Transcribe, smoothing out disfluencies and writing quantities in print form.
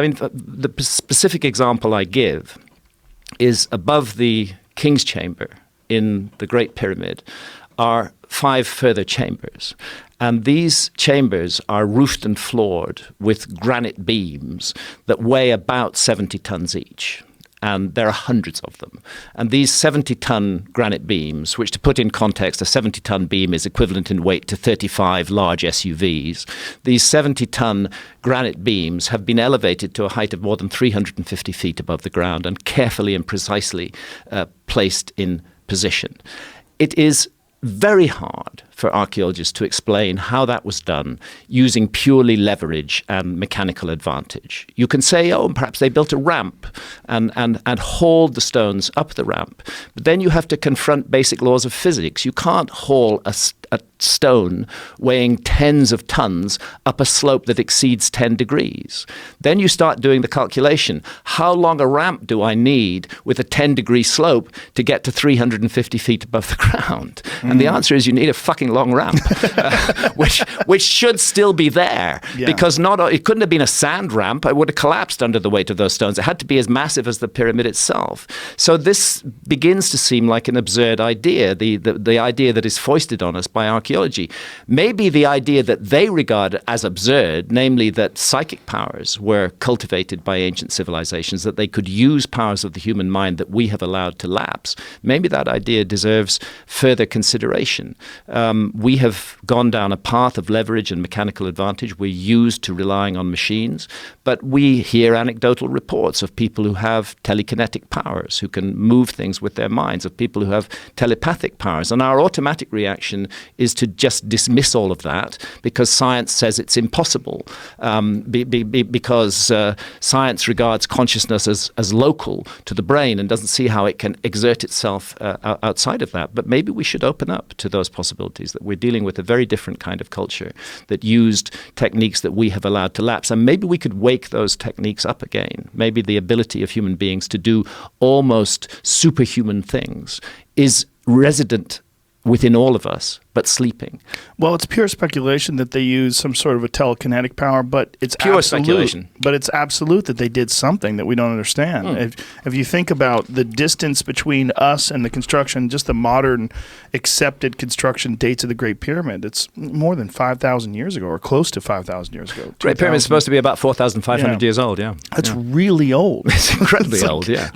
I mean, the specific example I give is above the King's Chamber in the Great Pyramid are 5 further chambers. And these chambers are roofed and floored with granite beams that weigh about 70 tons each. And there are hundreds of them. And these 70-ton granite beams, which to put in context, a 70-ton beam is equivalent in weight to 35 large SUVs. These 70-ton granite beams have been elevated to a height of more than 350 feet above the ground and carefully and precisely placed in position. It is very hard for archaeologists to explain how that was done using purely leverage and mechanical advantage. You can say, oh, perhaps they built a ramp and hauled the stones up the ramp. But then you have to confront basic laws of physics. You can't haul a stone weighing tens of tons up a slope that exceeds 10 degrees. Then you start doing the calculation. How long a ramp do I need with a 10-degree slope to get to 350 feet above the ground? And the answer is you need a fucking long ramp, which should still be there, because it couldn't have been a sand ramp. It would have collapsed under the weight of those stones. It had to be as massive as the pyramid itself. So this begins to seem like an absurd idea, the idea that is foisted on us by archaeology. Maybe the idea that they regard as absurd, namely that psychic powers were cultivated by ancient civilizations, that they could use powers of the human mind that we have allowed to lapse, maybe that idea deserves further consideration. We have gone down a path of leverage and mechanical advantage. We're used to relying on machines, but we hear anecdotal reports of people who have telekinetic powers, who can move things with their minds, of people who have telepathic powers. And our automatic reaction is to just dismiss all of that because science says it's impossible, because science regards consciousness as local to the brain and doesn't see how it can exert itself outside of that. But maybe we should open up to those possibilities, that we're dealing with a very different kind of culture that used techniques that we have allowed to lapse. And maybe we could wake those techniques up again. Maybe the ability of human beings to do almost superhuman things is resident within all of us, but sleeping. Well, it's pure speculation that they use some sort of a telekinetic power, but it's pure speculation. But it's absolute that they did something that we don't understand. If you think about the distance between us and the construction, just the modern accepted construction dates of the Great Pyramid, it's more than 5,000 years ago, or close to 5,000 years ago. Great Pyramid is supposed to be about 4,500 years old, yeah. That's really old. It's incredibly old, yeah.